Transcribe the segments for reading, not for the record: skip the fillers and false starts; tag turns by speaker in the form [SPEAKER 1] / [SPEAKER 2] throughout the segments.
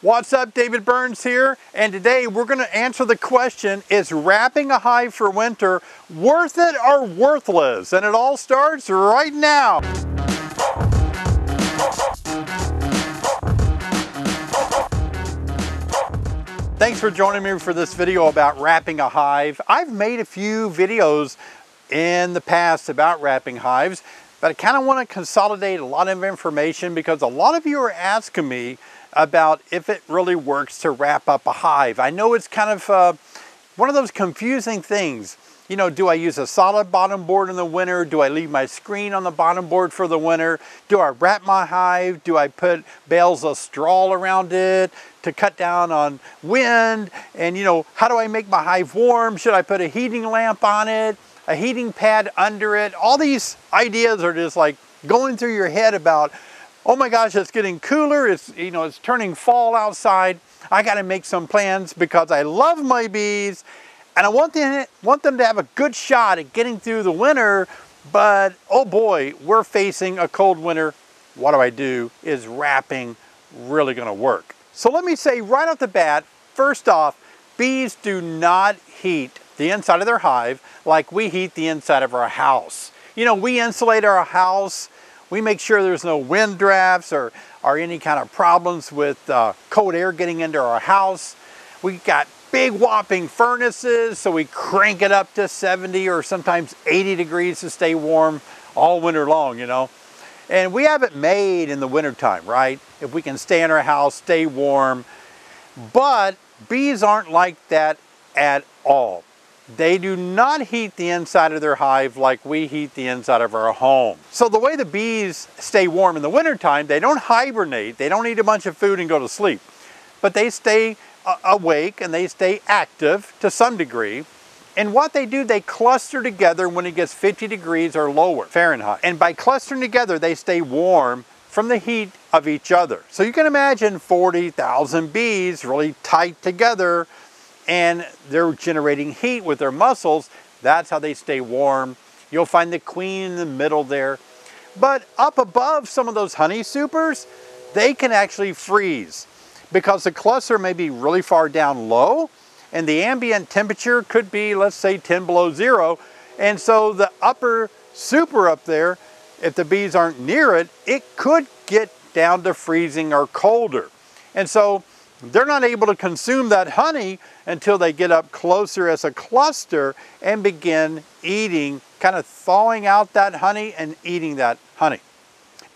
[SPEAKER 1] What's up, David Burns here, and today we're going to answer the question, is wrapping a hive for winter worth it or worthless? And it all starts right now. Thanks for joining me for this video about wrapping a hive. I've made a few videos in the past about wrapping hives, but I kind of want to consolidate a lot of information because a lot of you are asking me about if it really works to wrap up a hive. I know it's kind of one of those confusing things. You know, do I use a solid bottom board in the winter? Do I leave my screen on the bottom board for the winter? Do I wrap my hive? Do I put bales of straw around it to cut down on wind? And you know, how do I make my hive warm? Should I put a heating lamp on it? A heating pad under it? All these ideas are just like going through your head about, oh my gosh, it's getting cooler, it's turning fall outside. I gotta make some plans because I love my bees and I want them to have a good shot at getting through the winter, but oh boy, we're facing a cold winter. What do I do? Is wrapping really gonna work? So let me say right off the bat, first off, bees do not heat the inside of their hive like we heat the inside of our house. You know, we insulate our house. We make sure there's no wind drafts or any kind of problems with cold air getting into our house. We got big whopping furnaces, so we crank it up to 70 or sometimes 80 degrees to stay warm all winter long, you know. And we have it made in the wintertime, right? If we can stay in our house, stay warm. But bees aren't like that at all. They do not heat the inside of their hive like we heat the inside of our home. So the way the bees stay warm in the wintertime, they don't hibernate, they don't eat a bunch of food and go to sleep, but they stay awake and they stay active to some degree. And what they do, they cluster together when it gets 50 degrees or lower Fahrenheit. And by clustering together, they stay warm from the heat of each other. So you can imagine 40,000 bees really tight together, and they're generating heat with their muscles. That's how they stay warm. You'll find the queen in the middle there. But up above some of those honey supers, they can actually freeze because the cluster may be really far down low and the ambient temperature could be, let's say, 10 below zero. And so the upper super up there, if the bees aren't near it, it could get down to freezing or colder. And so they're not able to consume that honey until they get up closer as a cluster and begin eating, kind of thawing out that honey and eating that honey.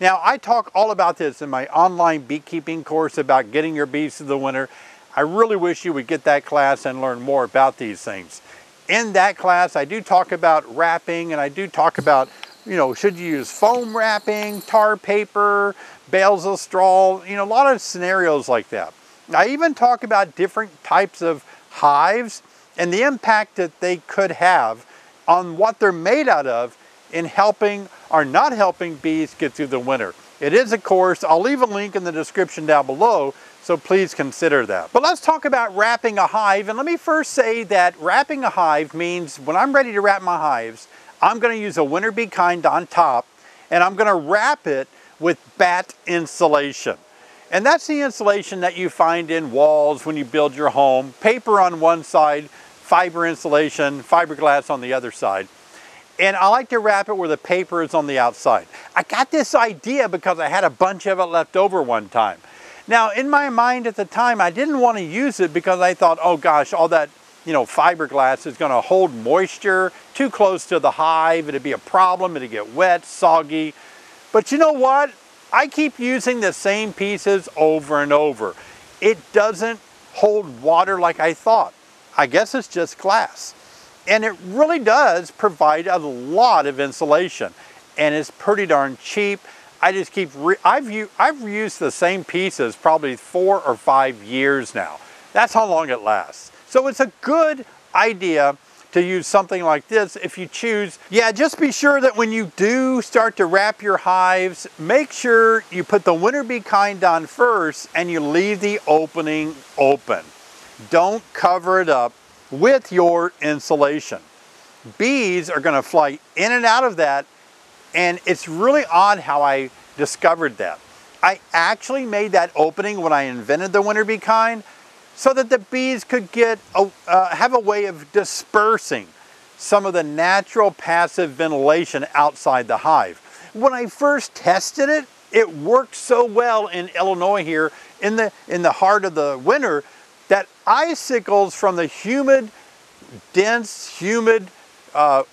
[SPEAKER 1] Now, I talk all about this in my online beekeeping course about getting your bees through the winter. I really wish you would get that class and learn more about these things. In that class, I do talk about wrapping, and I do talk about, you know, should you use foam wrapping, tar paper, bales of straw, you know, a lot of scenarios like that. I even talk about different types of hives and the impact that they could have on what they're made out of in helping or not helping bees get through the winter. It is a course. I'll leave a link in the description down below, so please consider that. But let's talk about wrapping a hive. And let me first say that wrapping a hive means when I'm ready to wrap my hives, I'm going to use a winter bee kind on top, and I'm going to wrap it with bat insulation. And that's the insulation that you find in walls when you build your home. Paper on one side, fiber insulation, fiberglass on the other side. And I like to wrap it where the paper is on the outside. I got this idea because I had a bunch of it left over one time. Now, in my mind at the time, I didn't want to use it because I thought, oh gosh, all that, you know, fiberglass is going to hold moisture too close to the hive. It'd be a problem. It'd get wet, soggy. But you know what? I keep using the same pieces over and over. It doesn't hold water like I thought. I guess it's just glass. And it really does provide a lot of insulation. And it's pretty darn cheap. I just keep, I've used the same pieces probably 4 or 5 years now. That's how long it lasts. So it's a good idea to use something like this if you choose. Yeah, just be sure that when you do start to wrap your hives, make sure you put the winter bee kind on first and you leave the opening open. Don't cover it up with your insulation. Bees are going to fly in and out of that, and it's really odd how I discovered that. I actually made that opening when I invented the winter bee kind so that the bees could have a way of dispersing some of the natural passive ventilation outside the hive. When I first tested it, it worked so well in Illinois here in the heart of the winter that icicles from the dense, humid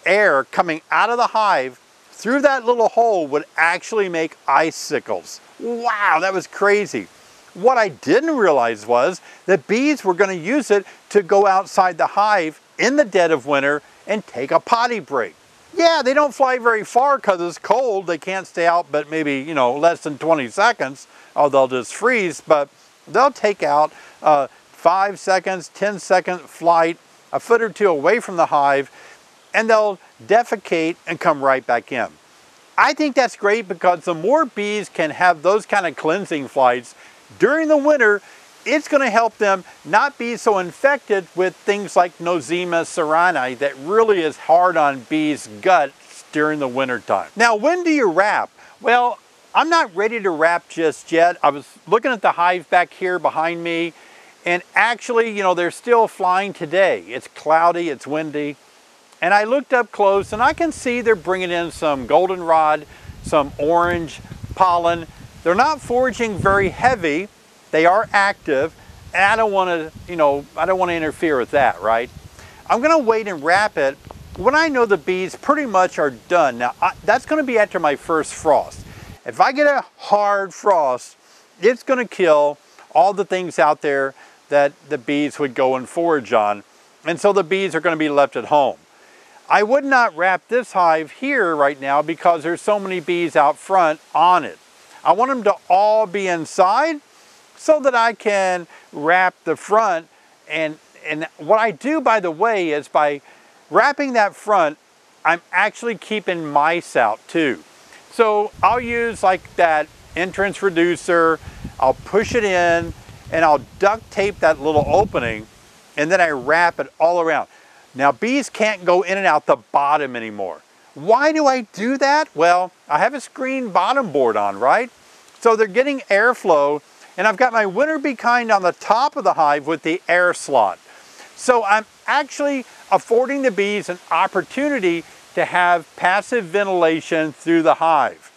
[SPEAKER 1] air coming out of the hive through that little hole would actually make icicles. Wow, that was crazy. What I didn't realize was that bees were going to use it to go outside the hive in the dead of winter and take a potty break. Yeah, they don't fly very far because it's cold. They can't stay out but maybe, less than 20 seconds or they'll just freeze, but they'll take out 5 seconds, 10-second flight, a foot or two away from the hive, and they'll defecate and come right back in. I think that's great because the more bees can have those kind of cleansing flights during the winter, it's going to help them not be so infected with things like Nosema ceranae that really is hard on bees' guts during the winter time. Now, when do you wrap? Well, I'm not ready to wrap just yet. I was looking at the hive back here behind me, and actually, they're still flying today. It's cloudy, it's windy. And I looked up close and I can see they're bringing in some goldenrod, some orange pollen. They're not foraging very heavy. They are active, and I don't want to interfere with that, right? I'm going to wait and wrap it when I know the bees pretty much are done. Now, that's going to be after my first frost. If I get a hard frost, it's going to kill all the things out there that the bees would go and forage on, and so the bees are going to be left at home. I would not wrap this hive here right now because there's so many bees out front on it. I want them to all be inside so that I can wrap the front. And what I do, by the way, is by wrapping that front, I'm actually keeping mice out too. So I'll use like that entrance reducer, I'll push it in, and I'll duct tape that little opening, and then I wrap it all around. Now, bees can't go in and out the bottom anymore. Why do I do that? Well, I have a screen bottom board on, right? So they're getting airflow, and I've got my winter bee kind on the top of the hive with the air slot. So I'm actually affording the bees an opportunity to have passive ventilation through the hive.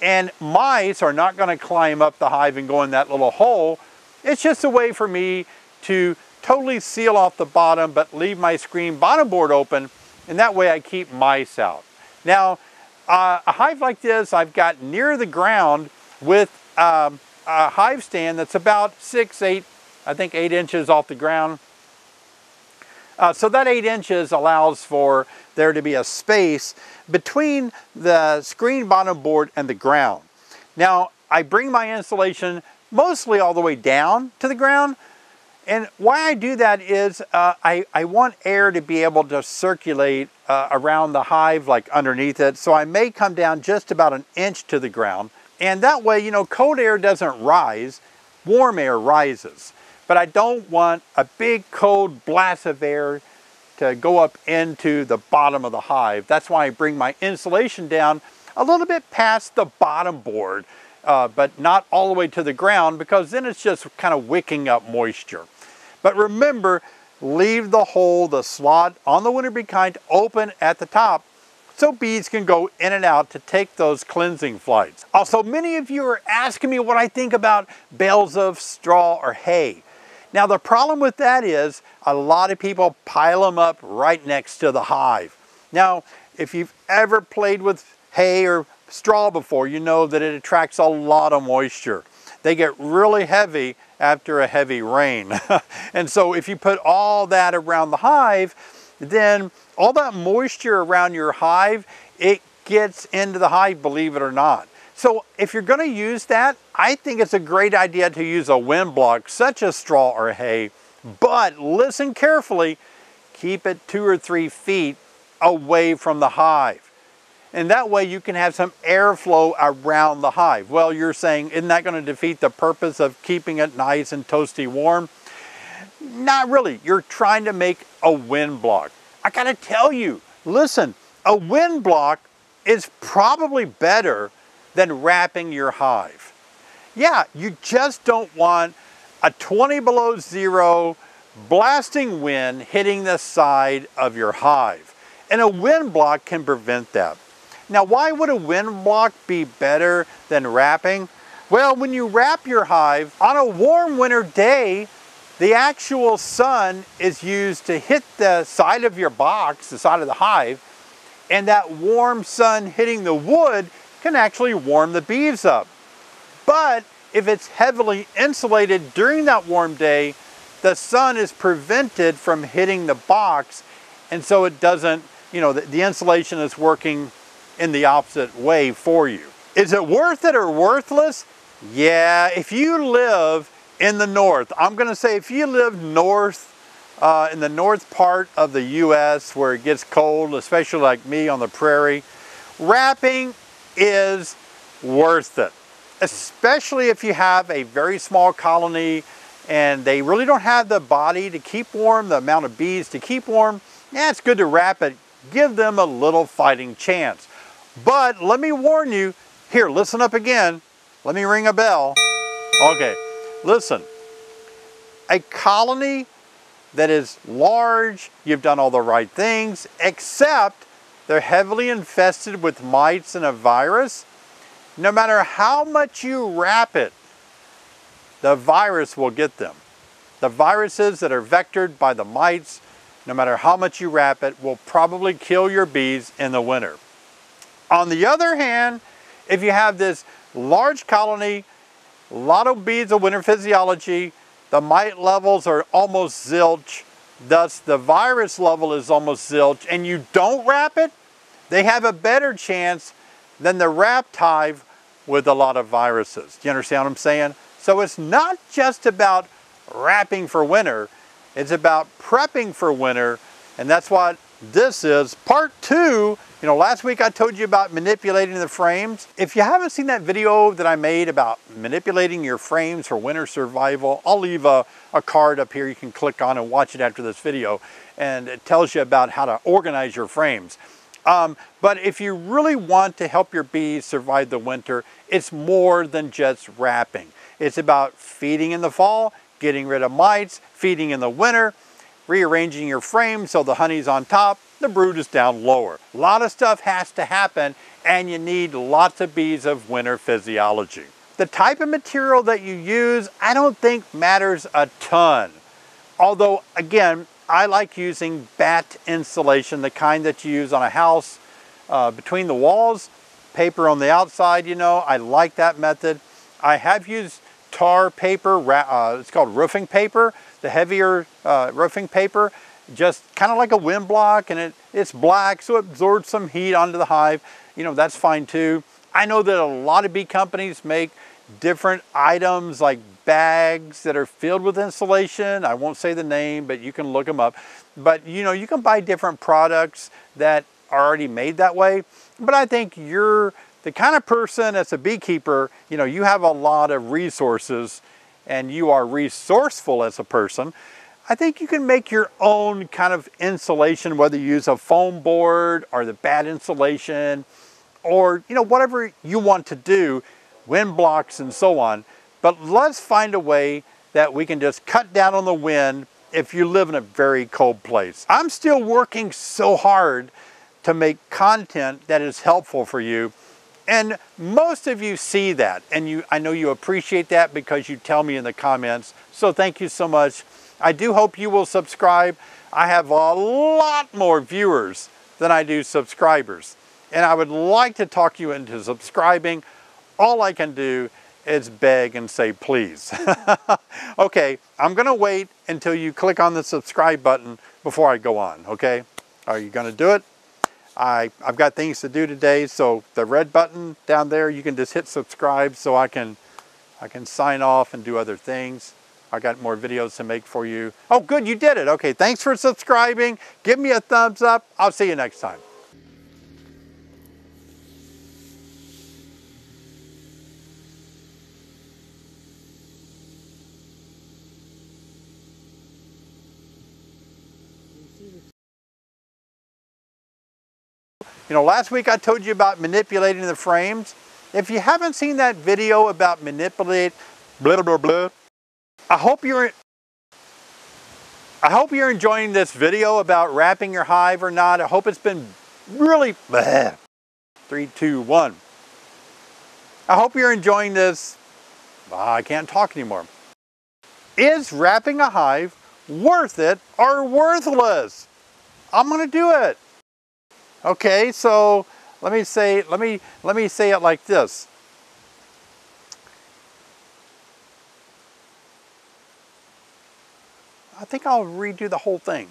[SPEAKER 1] And mice are not going to climb up the hive and go in that little hole. It's just a way for me to totally seal off the bottom but leave my screen bottom board open, and that way I keep mice out. Now, a hive like this I've got near the ground with a hive stand that's about 8 inches off the ground. So that 8 inches allows for there to be a space between the screen bottom board and the ground. Now, I bring my insulation mostly all the way down to the ground. And why I do that is I want air to be able to circulate around the hive, like underneath it. So I may come down just about 1 inch to the ground. And that way, cold air doesn't rise, warm air rises. But I don't want a big cold blast of air to go up into the bottom of the hive. That's why I bring my insulation down a little bit past the bottom board, but not all the way to the ground, because then it's just kind of wicking up moisture. But remember, leave the slot on the winter bee kind open at the top so bees can go in and out to take those cleansing flights. Also, many of you are asking me what I think about bales of straw or hay. Now, the problem with that is a lot of people pile them up right next to the hive. Now, if you've ever played with hay or straw before, you know that it attracts a lot of moisture. They get really heavy after a heavy rain. And so if you put all that around the hive, then all that moisture around your hive, it gets into the hive, believe it or not. So if you're going to use that, I think it's a great idea to use a wind block such as straw or hay, but listen carefully, keep it 2 or 3 feet away from the hive. And that way you can have some airflow around the hive. Well, you're saying, isn't that going to defeat the purpose of keeping it nice and toasty warm? Not really. You're trying to make a wind block. I got to tell you, listen, a wind block is probably better than wrapping your hive. Yeah, you just don't want a 20 below zero blasting wind hitting the side of your hive. And a wind block can prevent that. Now, why would a wind block be better than wrapping? Well, when you wrap your hive, on a warm winter day, the actual sun is used to hit the side of your box, the side of the hive, and that warm sun hitting the wood can actually warm the bees up. But if it's heavily insulated during that warm day, the sun is prevented from hitting the box, and so it doesn't, the insulation is working in the opposite way for you. Is it worth it or worthless? Yeah, if you live in the north, I'm gonna say if you live north, in the north part of the US where it gets cold, especially like me on the prairie, wrapping is worth it. Especially if you have a very small colony and they really don't have the body to keep warm, the amount of bees to keep warm. Yeah, it's good to wrap it. Give them a little fighting chance. But let me warn you, here, listen up again. Let me ring a bell. Okay, listen. A colony that is large, you've done all the right things, except they're heavily infested with mites and a virus. No matter how much you wrap it, the virus will get them. The viruses that are vectored by the mites, no matter how much you wrap it, will probably kill your bees in the winter. On the other hand, if you have this large colony, a lot of bees of winter physiology, the mite levels are almost zilch, thus the virus level is almost zilch, and you don't wrap it, they have a better chance than the wrapped hive with a lot of viruses. Do you understand what I'm saying? So it's not just about wrapping for winter, it's about prepping for winter, and that's what this is. Part 2, last week I told you about manipulating the frames. If you haven't seen that video that I made about manipulating your frames for winter survival, I'll leave a card up here you can click on and watch it after this video, and it tells you about how to organize your frames. But if you really want to help your bees survive the winter, it's more than just wrapping. It's about feeding in the fall, getting rid of mites, feeding in the winter, rearranging your frame so the honey's on top, the brood is down lower. A lot of stuff has to happen, and you need lots of bees of winter physiology. The type of material that you use, I don't think matters a ton. Although, again, I like using batt insulation, the kind that you use on a house between the walls, paper on the outside, I like that method. I have used tar paper, it's called roofing paper, the heavier roofing paper, just kind of like a wind block, and it's black, so it absorbs some heat onto the hive. That's fine too. I know that a lot of bee companies make different items like bags that are filled with insulation. I won't say the name, but you can look them up. But you can buy different products that are already made that way. But I think you're the kind of person that's a beekeeper, you have a lot of resources and you are resourceful as a person. I think you can make your own kind of insulation, whether you use a foam board or the batt insulation or whatever you want to do, wind blocks and so on. But let's find a way that we can just cut down on the wind if you live in a very cold place. I'm still working so hard to make content that is helpful for you. And most of you see that, and I know you appreciate that because you tell me in the comments. So thank you so much. I do hope you will subscribe. I have a lot more viewers than I do subscribers. And I would like to talk you into subscribing. All I can do is beg and say please. Okay, I'm gonna wait until you click on the subscribe button before I go on, okay? Are you gonna do it? I've got things to do today, so the red button down there, you can just hit subscribe so I can sign off and do other things. I got more videos to make for you. Oh, good, you did it. Okay, thanks for subscribing. Give me a thumbs up. I'll see you next time. Last week I told you about manipulating the frames. If you haven't seen that video about manipulate, blah, blah, blah, I hope you're enjoying this video about wrapping your hive or not. I hope it's been really, 3, 2, 1. I hope you're enjoying this. I can't talk anymore. Is wrapping a hive worth it or worthless? I'm gonna do it. Okay, so let me say it like this. I think I'll redo the whole thing.